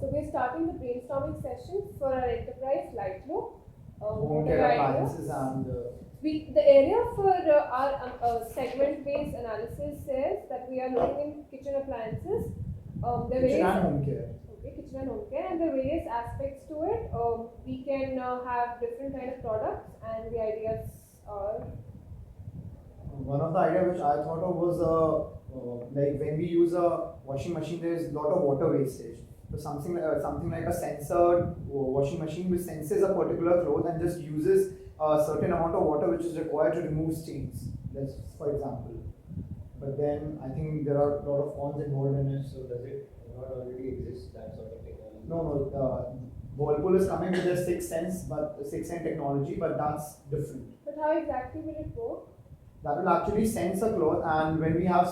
So we're starting the brainstorming session for our enterprise LiteLo. Home What are care the appliances ideas? and The area for our segment-based analysis says that we are looking in kitchen appliances. The kitchen various and home care. okay, kitchen and home care, and the various aspects to it. We can have different kind of products, and the ideas are. One of the idea which I thought of was like when we use a washing machine, there is a lot of water wastage. So something like a censored washing machine which senses a particular cloth and just uses a certain amount of water which is required to remove stains. That's for example. But then I think there are a lot of cons involved in it. So does it not already exist, that sort of technology? No. Whirlpool is coming with their sixth sense technology, but that's different. But how exactly will it work? That will actually sense a cloth, and when we have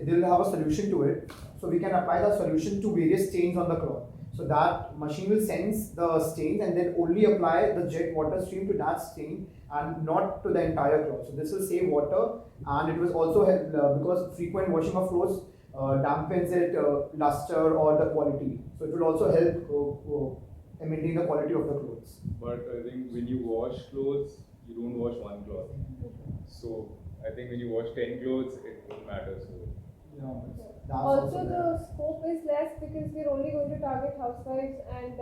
they'll have a solution to it, so we can apply the solution to various stains on the cloth. So that machine will sense the stains and then only apply the jet water stream to that stain and not to the entire cloth. So this will save water, and it will also help because frequent washing of clothes dampens it luster or the quality. So it will also help maintain the quality of the clothes. But I think when you wash clothes, you don't wash one cloth. So I think when you wash 10 clothes, it won't matter. So Yeah, also, the scope is less because we're only going to target housewives, and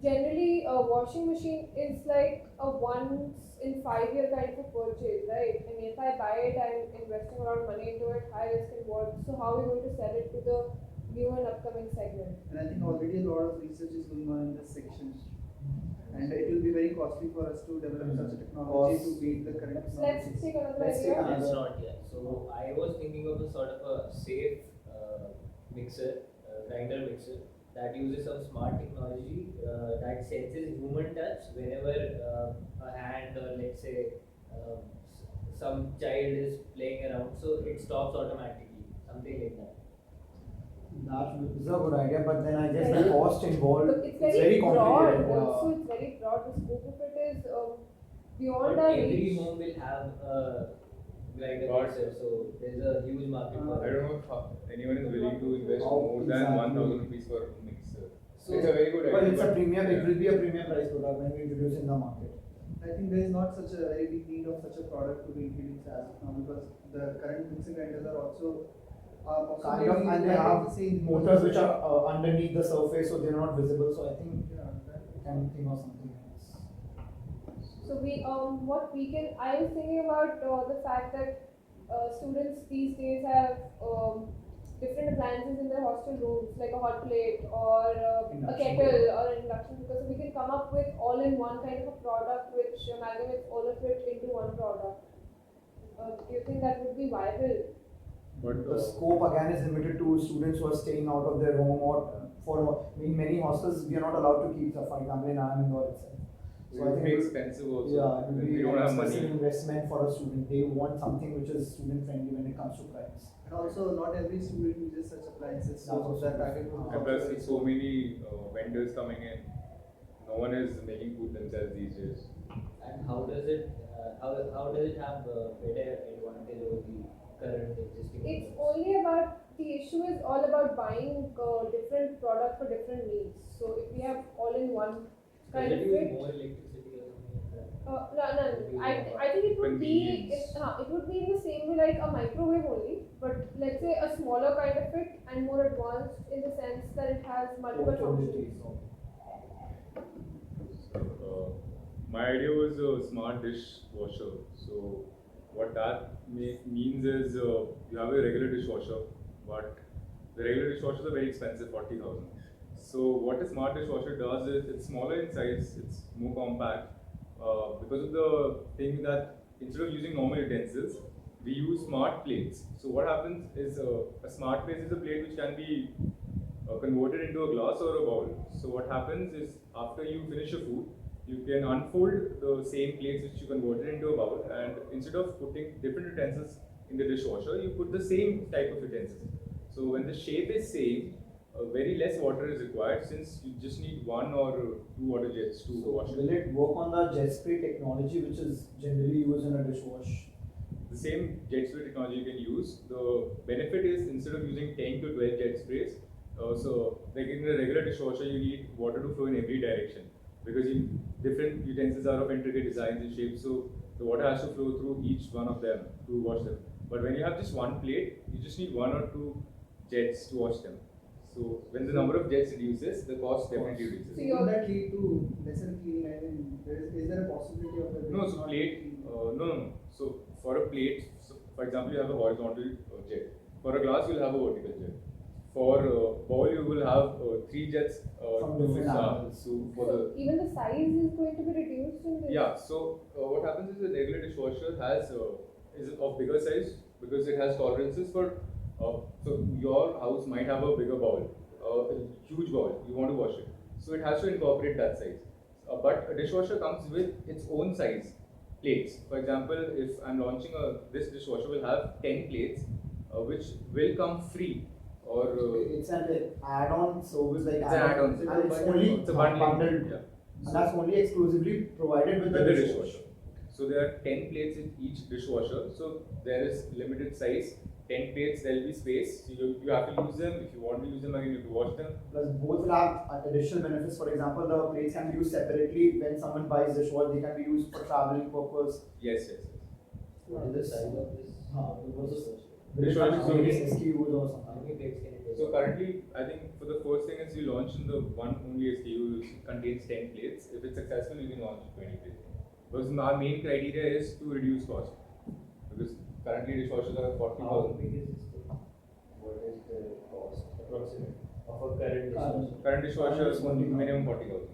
generally, a washing machine is like a once in 5 year kind of a purchase, right? I mean, if I buy it, I'm investing a lot of money into it, high risk involved. So, how are we going to sell it to the new and upcoming segment? And I think already a lot of research is going on in this section. And it will be very costly for us to develop such a technology to beat the current Let's technologies. take another Let's take idea. It's not yet. So I was thinking of a sort of a safe mixer, grinder mixer that uses some smart technology that senses human touch whenever a hand or let's say some child is playing around, so it stops automatically, something like that. That is a good idea, but then I guess the cost involved But is it's very broad. complicated. Also, it's very broad. The scope of it is beyond But our every reach. home will have a grinder But- mixer, so there's a huge market for I it. don't know if anyone is willing to invest How more than exactly? 1,000 rupees for a mixer. So- It's a very good idea. But it's a premium. yeah. It will be a premium price product when we introduce in the market. I think there is not such a very big need of such a product to be introduced as of now because the current mixing grinders are also Kind of, and they have motors which are underneath the surface, so they're not visible. So I think we can think of something else. So what we can, I was thinking about the fact that students these days have different appliances in their hostel rooms, like a hot plate or a Induction. kettle or an induction cooker. So we can come up with all-in-one kind of a product which amalgamates all of it into one product. Do you think that would be viable? But The scope again is limited to students who are staying out of their home or in many hostels we are not allowed to keep the, for example in Indore itself. it would be expensive also. Yeah, it will we be don't an have expensive money. investment for a student. They want something which is student friendly when it comes to price. And also not every student uses such appliances, so That's also that true. target group And is plus, also very with so many vendors coming in, no one is making food themselves these days. And how does it how does it have better advantage over the current existing? It's products? only about, the issue is all about buying different products for different needs. So if we have all-in-one kind Does of it use it. more electricity or something like that? No. I think it would be it would be in the same way like a microwave only, but let's say a smaller kind of it and more advanced in the sense that it has multiple functions. My idea was a smart dishwasher. So what that means is you have a regular dishwasher, but the regular dishwashers are very expensive, 40,000. So what a smart dishwasher does is it's smaller in size, it's more compact because of the thing that instead of using normal utensils, we use smart plates. So what happens is a smart plate is a plate which can be converted into a glass or a bowl. So what happens is after you finish your food, you can unfold the same plates which you converted into a bowl, and instead of putting different utensils in the dishwasher, you put the same type of utensils. So when the shape is same, very less water is required since you just need one or two water jets to wash Will it. it work on the jet spray technology which is generally used in a dishwash? The same jet spray technology you can use. The benefit is instead of using 10 to 12 jet sprays, So, like in a regular dishwasher, you need water to flow in every direction because different utensils are of intricate designs and shapes. So the water has to flow through each one of them to wash them. But when you have just one plate, you just need one or two jets to wash them. So when the number of jets reduces, the cost definitely reduces. So will that lead to lesser cleaning? I mean, is there a possibility of the No, so plate, no. So for a plate, so for example, you have a horizontal jet. For a glass, you'll have a vertical jet. For bowl, you will have three jets From different angles. for So even the size is going to be reduced in this? yeah. So what happens is the regular dishwasher is of bigger size because it has tolerances for. So your house might have a bigger bowl, a huge bowl. You want to wash it, so it has to incorporate that size. But a dishwasher comes with its own size plates. For example, if I'm launching this dishwasher will have 10 plates, which will come free. Or it's an add-on service like it's an add-on. and it's only It's a bundling. bundled, Yeah. and that's only exclusively provided with the dishwasher. So there are 10 plates in each dishwasher. So there is limited size. 10 plates, there will be space. So you have to use them. If you want to use them again, you have to wash them. Plus, both will have additional benefits. For example, the plates can be used separately. When someone buys dishwasher, they can be used for traveling purpose. Yes. What is the size of this? What's the size? Dishwasher is only SKUs or How something. many plates can it take? So currently, I think for the first thing is you launch in the one only SKU which contains 10 plates. If it's successful, you can launch 20 plates. Because our main criteria is to reduce cost. Because currently dishwashers are How 40,000. big is this thing? What is the cost approximate of a current dishwasher? Current dishwasher is 40,000. minimum 40,000.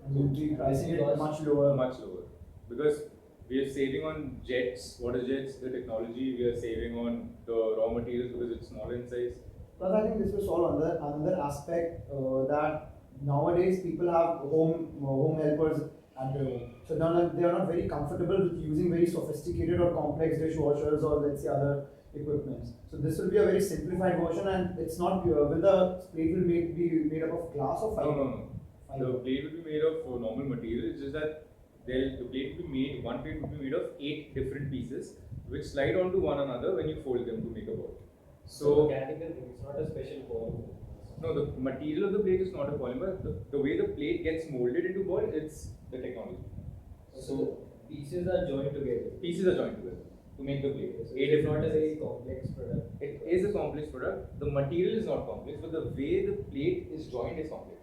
And we'll be pricing it much lower. Much lower. Because we are saving on jets, water jets, the technology, we are saving on the raw materials because it's smaller in size. Plus, I think this will solve another aspect that nowadays people have home helpers at their home. So they are not very comfortable with using very sophisticated or complex dishwashers or let's say other equipments. So this will be a very simplified version, and it's not pure. Will the plate will be made up of glass or fiber? No. The plate will be made of normal material. It's just that the plate will be made. One plate will be made of 8 different pieces, which slide onto one another when you fold them to make a ball. So mechanical thing, it's not a special ball. no, the material of the plate is not a polymer. The way the plate gets molded into ball, it's the technology. So pieces are joined together. Pieces are joined together to make the plate. So 8 it's different not a pieces. very complex product. It is a complex product. The material is not complex, but the way the plate is joined is complex.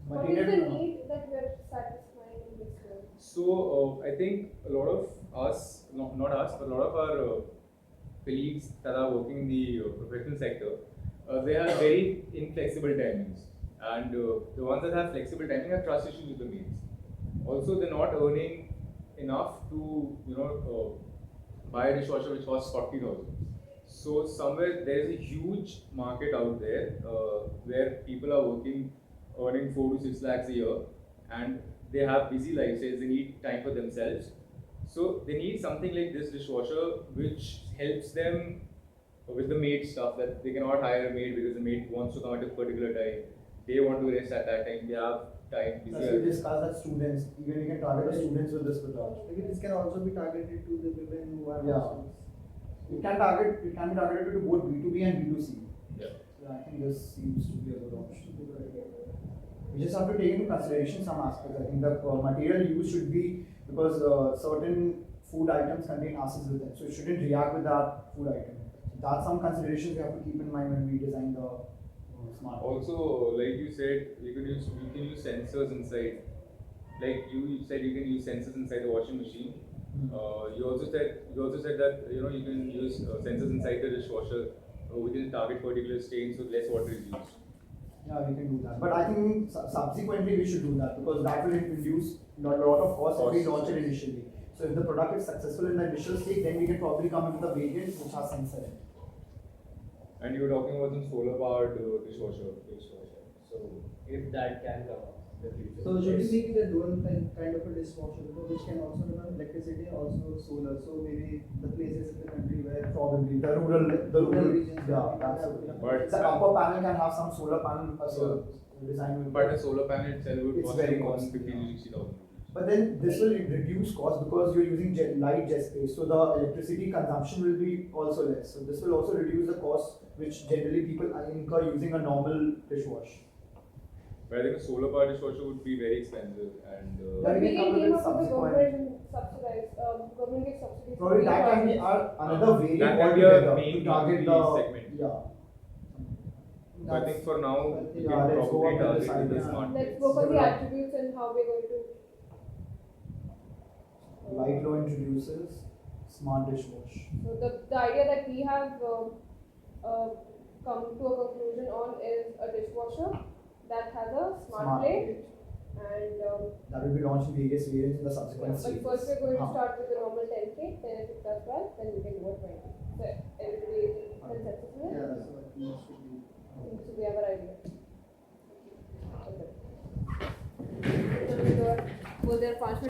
What is the need that we are satisfying in this world? So I think a lot of us, not us, but a lot of our colleagues that are working in the professional sector, they have very inflexible timings, and the ones that have flexible timing have trust issues with the maids. Also, they're not earning enough to buy a dishwasher which costs 40,000. So somewhere there is a huge market out there where people are working, earning 4 to 6 lakhs a year, and they have busy lifestyles. They need time for themselves. So they need something like this dishwasher which helps them with the maid stuff, that they cannot hire a maid because the maid wants to come at a particular time. They want to rest at that time. They have time. Plus, we discussed that students, even we can target the students with this product. Maybe this can also be targeted to the women who are Yeah. housewives. It can be targeted to both B2B and B2C. Yeah. So I think this seems to be a good option. We just have to take into consideration some aspects. I think the material used should be, because certain food items contain acids with them, so it shouldn't react with that food item. So that's some considerations we have to keep in mind when we design the smart. Also, like you said, you can use sensors inside. Like you said, you can use sensors inside the washing machine. You also said that you can use sensors inside the dishwasher within target particular stains, so less water is used. Yeah, we can do that. But I think subsequently we should do that, because that will introduce a lot of costs if we launch it initially. So if the product is successful in the initial stage, then we can probably come up with a variant which has sensor in it. And you were talking about some solar powered dishwasher. So if that can come up in the future. So should we make it a dual kind of a dishwasher, which can also run on electricity, also solar? So maybe the places in the country where Probably the rural regions. yeah, absolutely. But The upper panel can have some solar panel design. But the solar panel itself would It's cost very around costly, 50 to yeah. 60,000 rupees. But then this will reduce cost because you're using light jet space, so the electricity consumption will be also less. So this will also reduce the cost which generally people incur using a normal dishwash. But I think a solar power dishwasher would be very expensive and Yeah, But we we can can come team with up with the subsequent. government and subsidize. Government gives subsidies. Probably that can be another variant that can be a altogether main to target monthly the segment. yeah. So I think for now we Yeah, can let's go probably on with target this with the idea. smart Let's grids. go for the Develop. attributes and how we're going to. LiteLo introduces smart dishwash. So the idea that we have come to a conclusion on is a dishwasher that has a smart plate and That will be launched in various variants in the subsequent but stages. first we're going to Huh. start with the normal 10K, then if it does well, then we can go at 20. So everybody is in consensus with it? Yeah, so I think it should be. So we have our idea. Okay. So we go there 5 minutes.